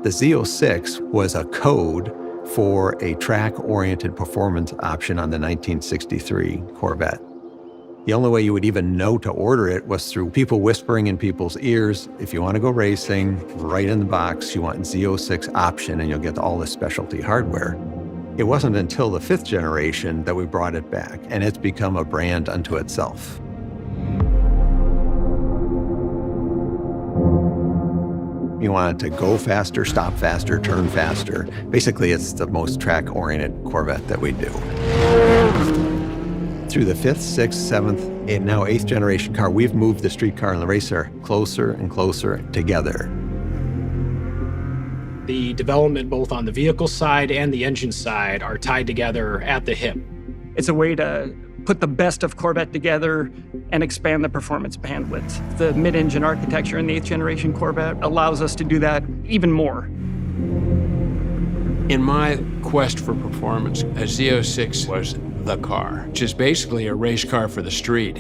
The Z06 was a code for a track-oriented performance option on the 1963 Corvette. The only way you would even know to order it was through people whispering in people's ears, if you want to go racing, right in the box, you want Z06 option and you'll get all this specialty hardware. It wasn't until the 5th generation that we brought it back, and it's become a brand unto itself. You want it to go faster, stop faster, turn faster. Basically, it's the most track-oriented Corvette that we do. Through the 5th, 6th, 7th, and now 8th generation car, we've moved the street car and the racer closer and closer together. The development both on the vehicle side and the engine side are tied together at the hip. It's a way to put the best of Corvette together and expand the performance bandwidth. The mid-engine architecture in the 8th generation Corvette allows us to do that even more. In my quest for performance, a Z06 was the car, which is basically a race car for the street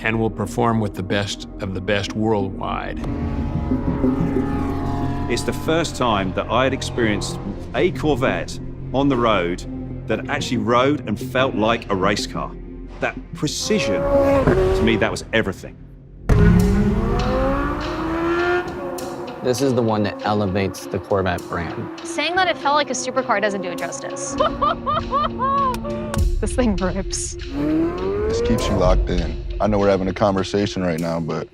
and will perform with the best of the best worldwide. It's the first time that I had experienced a Corvette on the road that actually rode and felt like a race car. That precision, to me, that was everything. This is the one that elevates the Corvette brand. Saying that it felt like a supercar doesn't do it justice. This thing rips. This keeps you locked in. I know we're having a conversation right now, but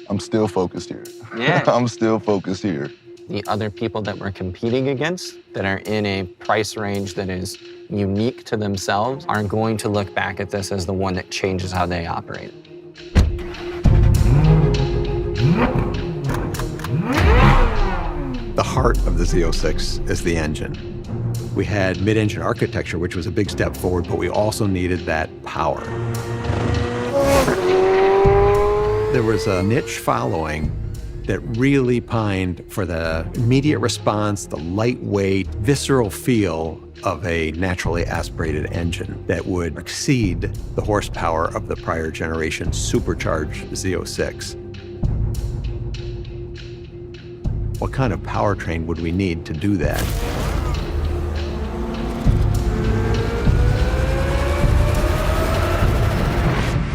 I'm still focused here. Yeah. I'm still focused here. The other people that we're competing against that are in a price range that is unique to themselves are going to look back at this as the one that changes how they operate. The heart of the Z06 is the engine. We had mid-engine architecture, which was a big step forward, but we also needed that power. There was a niche following that really pined for the immediate response, the lightweight, visceral feel of a naturally aspirated engine that would exceed the horsepower of the prior generation supercharged Z06. What kind of powertrain would we need to do that?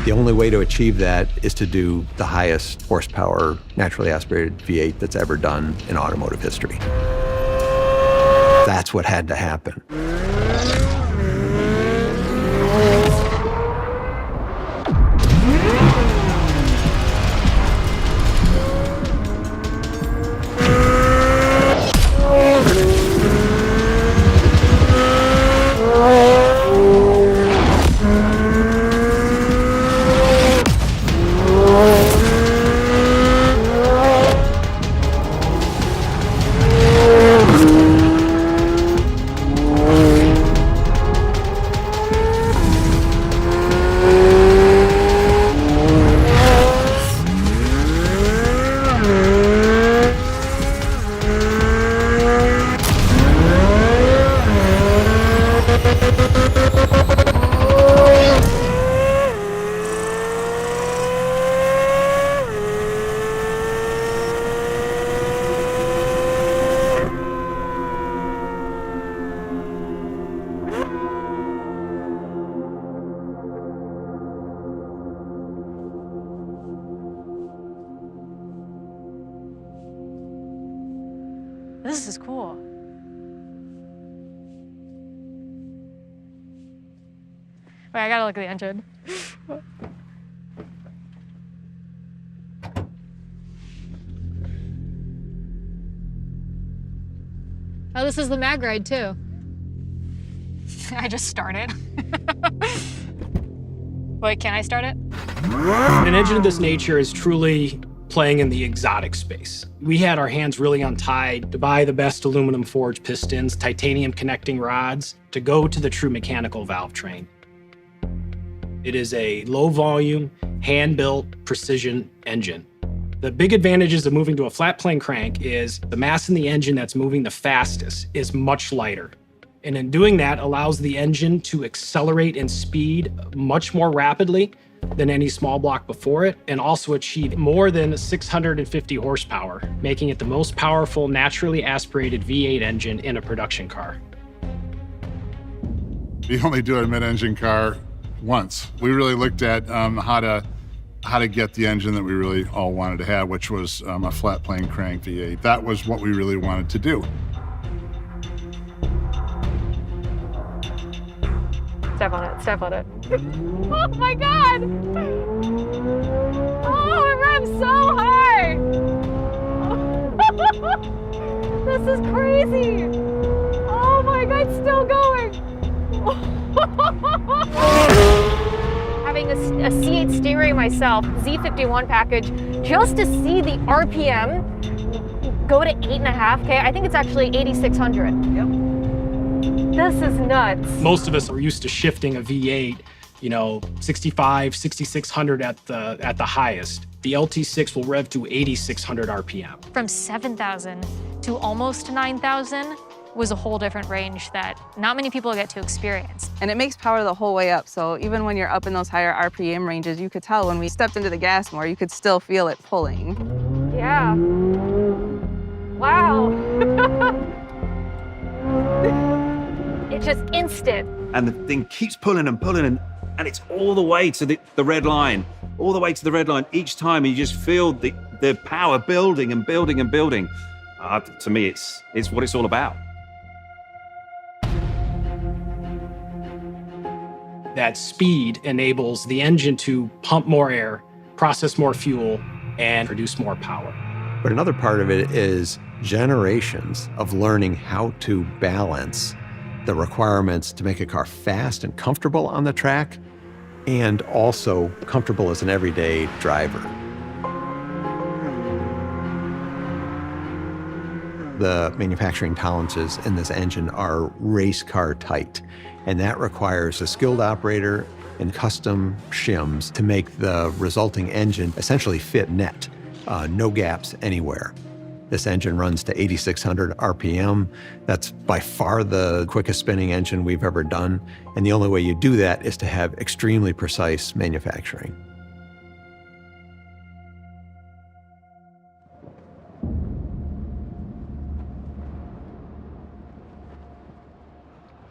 The only way to achieve that is to do the highest horsepower naturally aspirated V8 that's ever done in automotive history. That's what had to happen. This is cool. Wait, I gotta look at the engine. Oh, this is the mag ride too. I just started. Wait, can I start it? An engine of this nature is truly playing in the exotic space. We had our hands really untied to buy the best aluminum forged pistons, titanium connecting rods, to go to the true mechanical valve train. It is a low volume, hand-built precision engine. The big advantages of moving to a flat plane crank is the mass in the engine that's moving the fastest is much lighter. And in doing that allows the engine to accelerate in speed much more rapidly than any small block before it, and also achieved more than 650 horsepower, making it the most powerful naturally aspirated V8 engine in a production car. We only do a mid-engine car once. We really looked at how to get the engine that we really all wanted to have, which was a flat plane crank V8. That was what we really wanted to do. Step on it, step on it. Oh my God! Oh, it revs so high! This is crazy! Oh my God, it's still going! Having a C8 steering myself, Z51 package, just to see the RPM go to 8.5K, I think it's actually 8,600. Yep. This is nuts. Most of us are used to shifting a V8, 65, 6,600 at the highest. The LT6 will rev to 8,600 RPM. From 7,000 to almost 9,000 was a whole different range that not many people get to experience. And it makes power the whole way up. So even when you're up in those higher RPM ranges, you could tell when we stepped into the gas more, you could still feel it pulling. Yeah. Wow. It's just instant. And the thing keeps pulling and pulling, and it's all the way to the red line, all the way to the red line each time. You just feel the power building and building and building. To me, it's what it's all about. That speed enables the engine to pump more air, process more fuel, and produce more power. But another part of it is generations of learning how to balance the requirements to make a car fast and comfortable on the track, and also comfortable as an everyday driver. The manufacturing tolerances in this engine are race car tight, and that requires a skilled operator and custom shims to make the resulting engine essentially fit net, no gaps anywhere. This engine runs to 8,600 RPM. That's by far the quickest spinning engine we've ever done, and the only way you do that is to have extremely precise manufacturing.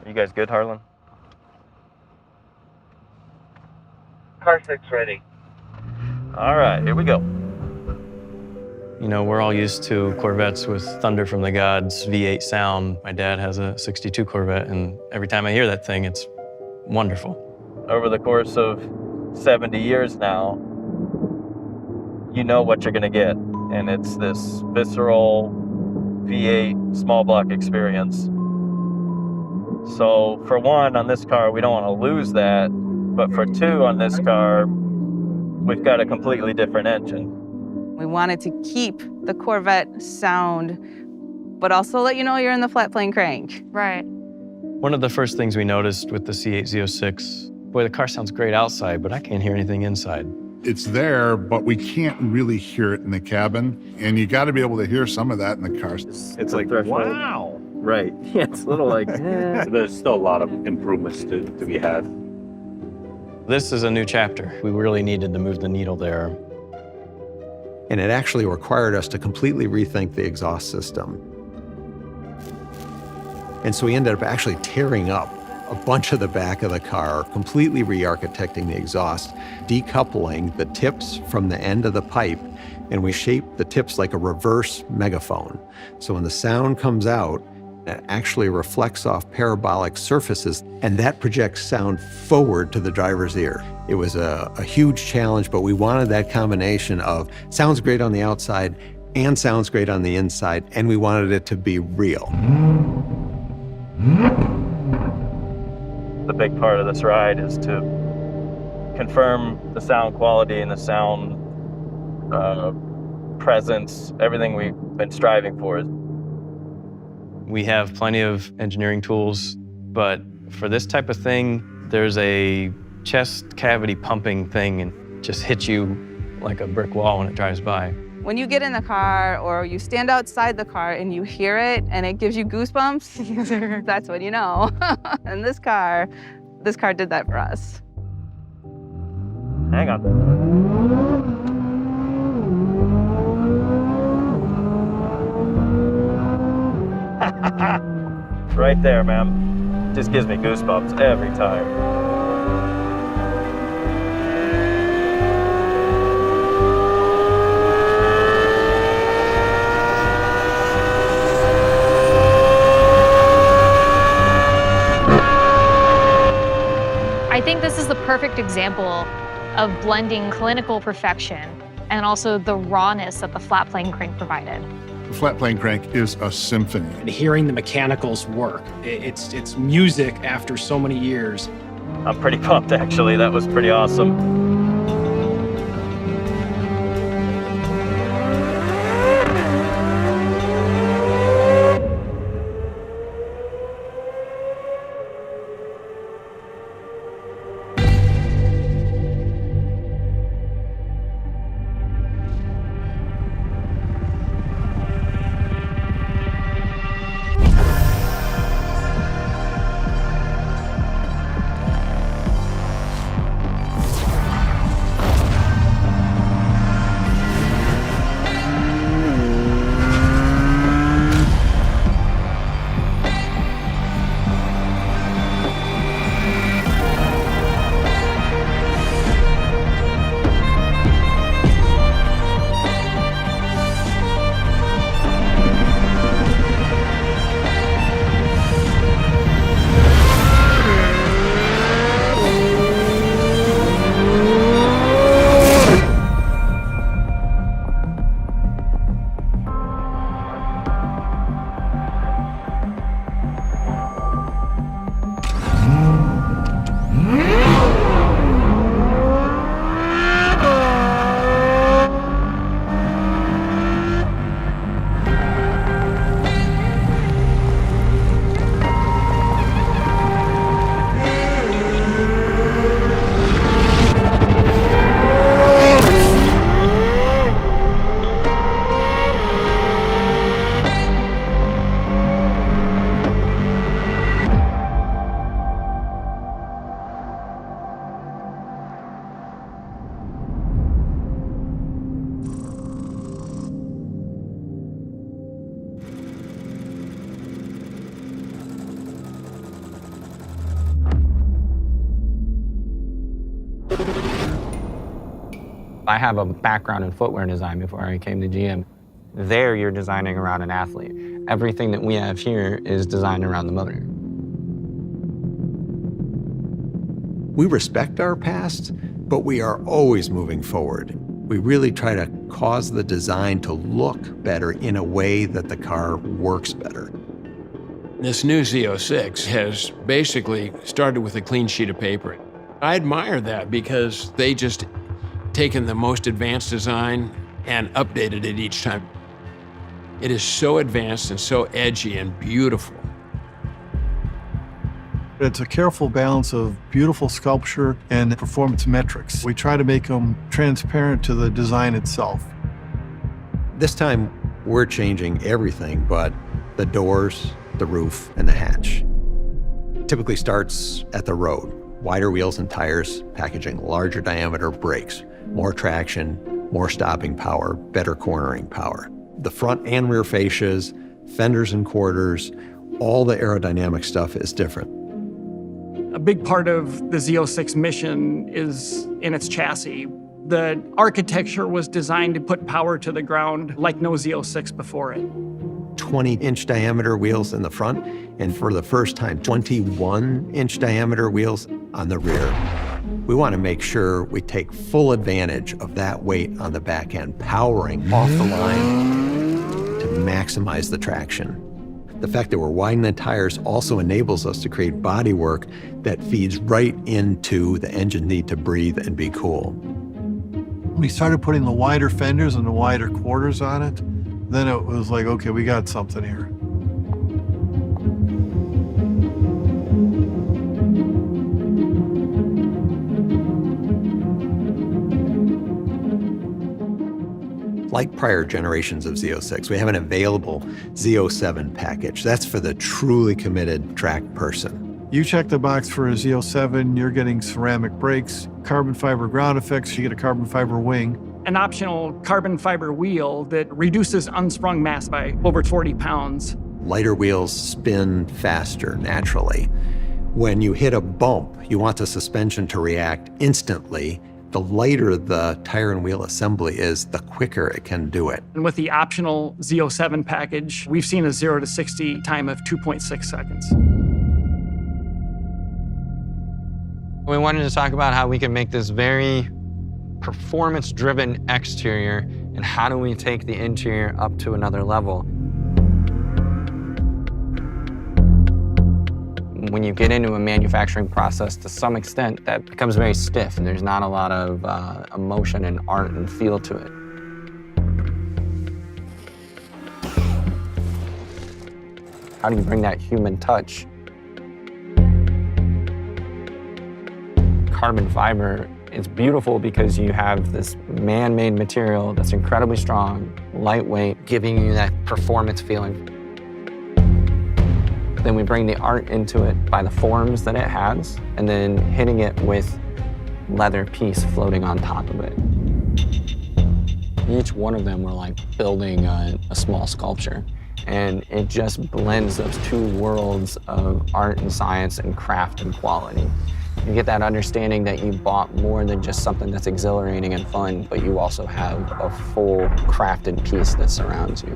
Are you guys good, Harlan? Car 6 ready. All right, here we go. We're all used to Corvettes with thunder from the gods, V8 sound. My dad has a 62 Corvette, and every time I hear that thing, it's wonderful. Over the course of 70 years now, you know what you're gonna get, and it's this visceral V8 small block experience. So for one, on this car, we don't want to lose that, but for two, on this car, we've got a completely different engine. We wanted to keep the Corvette sound, but also let you know you're in the flat plane crank. Right. One of the first things we noticed with the C8 Z06, boy, the car sounds great outside, but I can't hear anything inside. It's there, but we can't really hear it in the cabin, and you got to be able to hear some of that in the car. It's like, wow. Right. Yeah, it's a little like, There's still a lot of improvements to be had. This is a new chapter. We really needed to move the needle there. And it actually required us to completely rethink the exhaust system. And so we ended up actually tearing up a bunch of the back of the car, completely re-architecting the exhaust, decoupling the tips from the end of the pipe, and we shaped the tips like a reverse megaphone. So when the sound comes out, it actually reflects off parabolic surfaces, and that projects sound forward to the driver's ear. It was a huge challenge, but we wanted that combination of sounds great on the outside and sounds great on the inside, and we wanted it to be real. The big part of this ride is to confirm the sound quality and the sound presence, everything we've been striving for. We have plenty of engineering tools, but for this type of thing, there's a chest cavity pumping thing and just hits you like a brick wall when it drives by. When you get in the car or you stand outside the car and you hear it and it gives you goosebumps, that's when you know. And this car did that for us. Hang on. Right there, man. Just gives me goosebumps every time. I think this is the perfect example of blending clinical perfection and also the rawness that the flat plane crank provided. The flat plane crank is a symphony. And hearing the mechanicals work, it's music after so many years. I'm pretty pumped, actually. That was pretty awesome. I have a background in footwear design before I came to GM. There, you're designing around an athlete. Everything that we have here is designed around the motor. We respect our past, but we are always moving forward. We really try to cause the design to look better in a way that the car works better. This new Z06 has basically started with a clean sheet of paper. I admire that because they just taken the most advanced design and updated it each time. It is so advanced and so edgy and beautiful. It's a careful balance of beautiful sculpture and performance metrics. We try to make them transparent to the design itself. This time, we're changing everything but the doors, the roof, and the hatch. It typically starts at the road. Wider wheels and tires, packaging larger diameter brakes, more traction, more stopping power, better cornering power. The front and rear fascias, fenders and quarters, all the aerodynamic stuff is different. A big part of the Z06 mission is in its chassis. The architecture was designed to put power to the ground like no Z06 before it. 20-inch diameter wheels in the front, and for the first time, 21-inch diameter wheels on the rear. We want to make sure we take full advantage of that weight on the back end, powering off the line to maximize the traction. The fact that we're widening the tires also enables us to create bodywork that feeds right into the engine need to breathe and be cool. We started putting the wider fenders and the wider quarters on it. Then it was like, okay, we got something here. Like prior generations of Z06, we have an available Z07 package. That's for the truly committed track person. You check the box for a Z07, you're getting ceramic brakes, carbon fiber ground effects, you get a carbon fiber wing. An optional carbon fiber wheel that reduces unsprung mass by over 40 pounds. Lighter wheels spin faster naturally. When you hit a bump, you want the suspension to react instantly. The lighter the tire and wheel assembly is, the quicker it can do it. And with the optional Z07 package, we've seen a 0 to 60 time of 2.6 seconds. We wanted to talk about how we can make this very performance-driven exterior, and how do we take the interior up to another level. When you get into a manufacturing process, to some extent, that becomes very stiff, and there's not a lot of emotion and art and feel to it. How do you bring that human touch? Carbon fiber, it's beautiful because you have this man-made material that's incredibly strong, lightweight, giving you that performance feeling. Then we bring the art into it by the forms that it has, and then hitting it with leather piece floating on top of it. Each one of them were like building a small sculpture, and it just blends those two worlds of art and science and craft and quality. You get that understanding that you bought more than just something that's exhilarating and fun, but you also have a full crafted piece that surrounds you.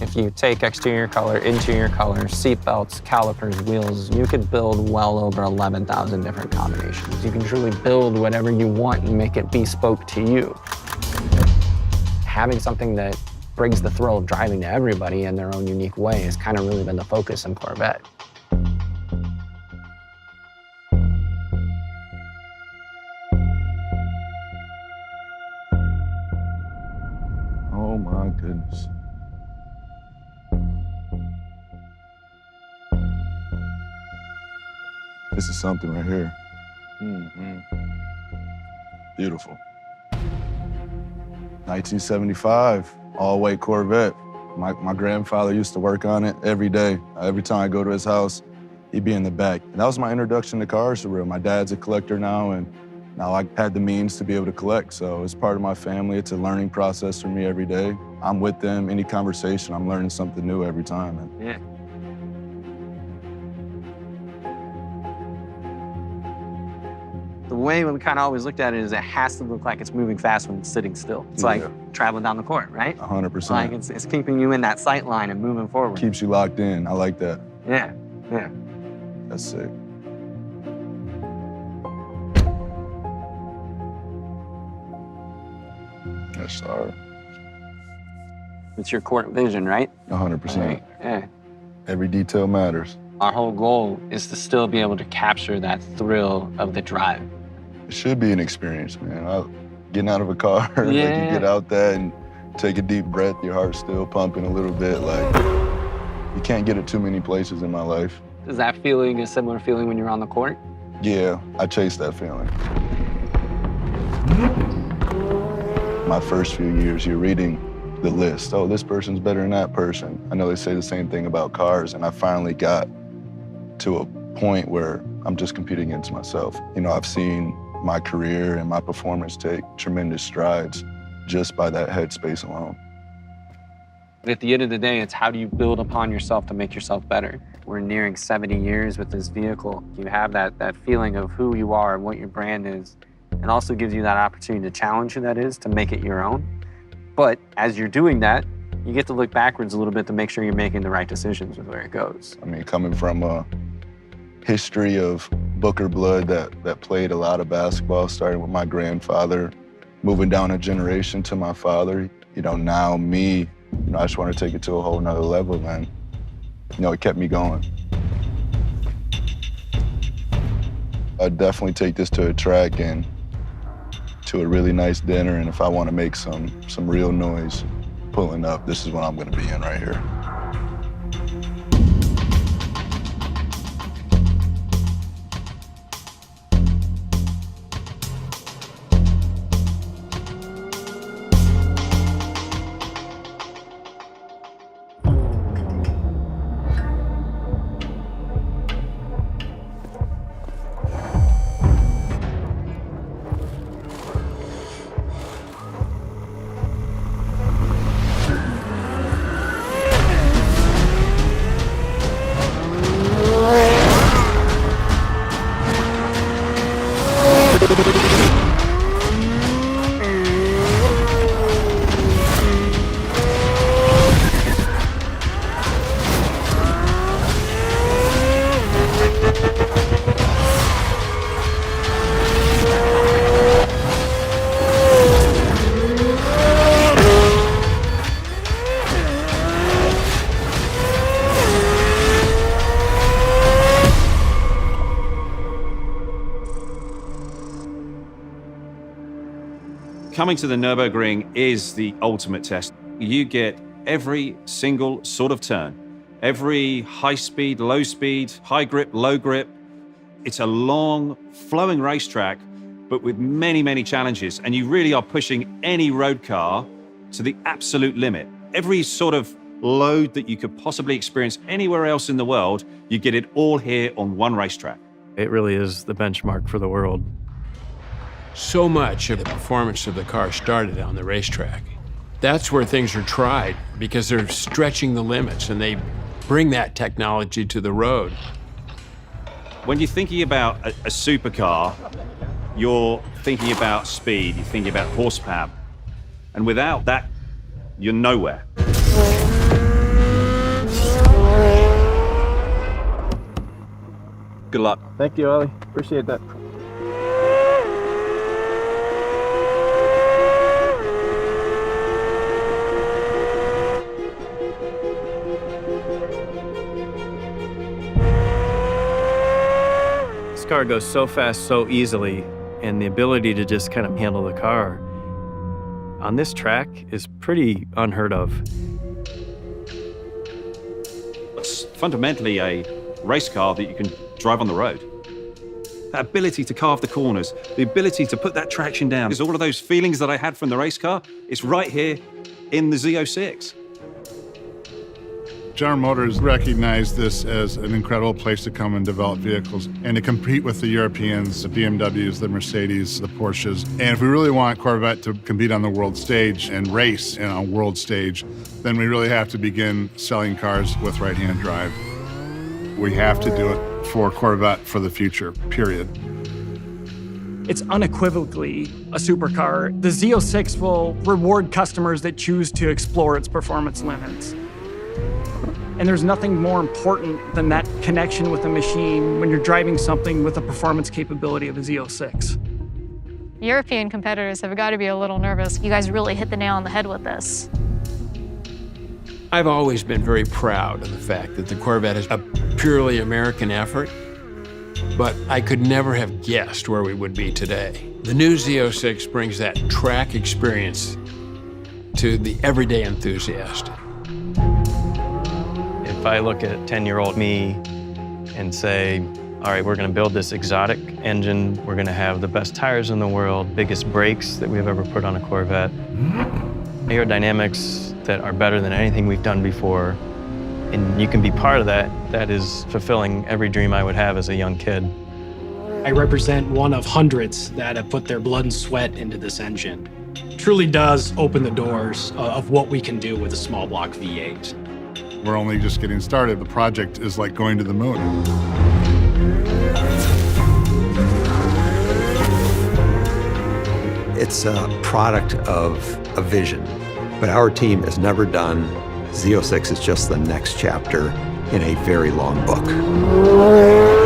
If you take exterior color, interior color, seat belts, calipers, wheels, you could build well over 11,000 different combinations. You can truly build whatever you want and make it bespoke to you. Having something that brings the thrill of driving to everybody in their own unique way has kind of really been the focus in Corvette. Oh my goodness. This is something right here. Beautiful. 1975, all-white Corvette. My grandfather used to work on it every day. Every time I go to his house, he'd be in the back. And that was my introduction to cars for real. My dad's a collector now, and now I had the means to be able to collect. So it's part of my family. It's a learning process for me every day. I'm with them. Any conversation, I'm learning something new every time. And yeah. The way we kind of always looked at it is it has to look like it's moving fast when it's sitting still. It's like traveling down the court, right? 100%. Like it's keeping you in that sight line and moving forward. Keeps you locked in. I like that. Yeah, yeah. That's sick. Yes, sir. It's your court vision, right? 100%. Right. Yeah. Every detail matters. Our whole goal is to still be able to capture that thrill of the drive. It should be an experience, man. Getting out of a car, like you get out there and take a deep breath, your heart's still pumping a little bit. Like, you can't get it too many places in my life. Is that feeling a similar feeling when you're on the court? Yeah, I chase that feeling. My first few years, you're reading the list. Oh, this person's better than that person. I know they say the same thing about cars, and I finally got to a point where I'm just competing against myself. You know, I've seen my career and my performance take tremendous strides just by that headspace alone. At the end of the day, it's how do you build upon yourself to make yourself better? We're nearing 70 years with this vehicle. You have that feeling of who you are and what your brand is. It also gives you that opportunity to challenge who that is, to make it your own. But as you're doing that, you get to look backwards a little bit to make sure you're making the right decisions with where it goes. I mean, coming from a history of Booker blood that played a lot of basketball, starting with my grandfather, moving down a generation to my father, you know, now me, you know, I just want to take it to a whole nother level, man. You know, it kept me going. I'd definitely take this to a track and to a really nice dinner, and if I want to make some real noise pulling up, this is what I'm going to be in right here. Coming to the Nürburgring is the ultimate test. You get every single sort of turn, every high speed, low speed, high grip, low grip. It's a long, flowing racetrack, but with many, many challenges. And you really are pushing any road car to the absolute limit. Every sort of load that you could possibly experience anywhere else in the world, you get it all here on one racetrack. It really is the benchmark for the world. So much of the performance of the car started on the racetrack. That's where things are tried because they're stretching the limits and they bring that technology to the road. When you're thinking about a supercar, you're thinking about speed, you're thinking about horsepower. And without that, you're nowhere. Good luck. Thank you, Ollie. Appreciate that. This car goes so fast, so easily, and the ability to just kind of handle the car on this track is pretty unheard of. It's fundamentally a race car that you can drive on the road. That ability to carve the corners, the ability to put that traction down, is all of those feelings that I had from the race car. It's right here in the Z06. General Motors recognized this as an incredible place to come and develop vehicles and to compete with the Europeans, the BMWs, the Mercedes, the Porsches. And if we really want Corvette to compete on the world stage and race on a world stage, then we really have to begin selling cars with right-hand drive. We have to do it for Corvette for the future, period. It's unequivocally a supercar. The Z06 will reward customers that choose to explore its performance limits. And there's nothing more important than that connection with a machine when you're driving something with the performance capability of a Z06. European competitors have got to be a little nervous. You guys really hit the nail on the head with this. I've always been very proud of the fact that the Corvette is a purely American effort, but I could never have guessed where we would be today. The new Z06 brings that track experience to the everyday enthusiast. If I look at 10-year-old me and say, all right, we're gonna build this exotic engine, we're gonna have the best tires in the world, biggest brakes that we've ever put on a Corvette, aerodynamics that are better than anything we've done before, and you can be part of that, that is fulfilling every dream I would have as a young kid. I represent one of hundreds that have put their blood and sweat into this engine. It truly does open the doors of what we can do with a small block V8. We're only just getting started. The project is like going to the moon. It's a product of a vision, but our team is never done. Z06 is just the next chapter in a very long book.